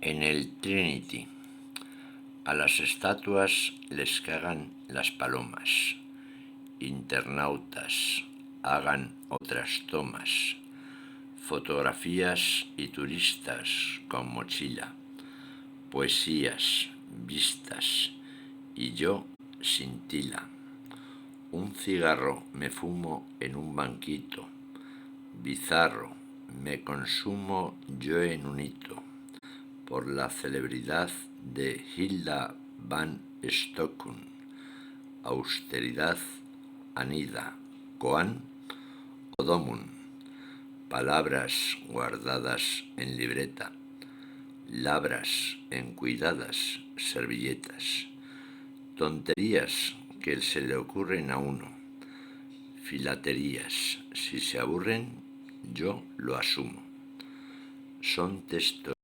En el Trinity, a las estatuas les cagan las palomas. Internautas, hagan otras tomas. Fotografías y turistas con mochila. Poesías, vistas y yo sin tila. Un cigarro me fumo en un banquito. Bizarro, me consumo yo en un hito. Por la celebridad de Hilda van Stockum. Austeridad, anida, koan o domun. Palabras guardadas en libreta. Labras en cuidadas servilletas. Tonterías que se le ocurren a uno. Filaterías, si se aburren, yo lo asumo. Son textos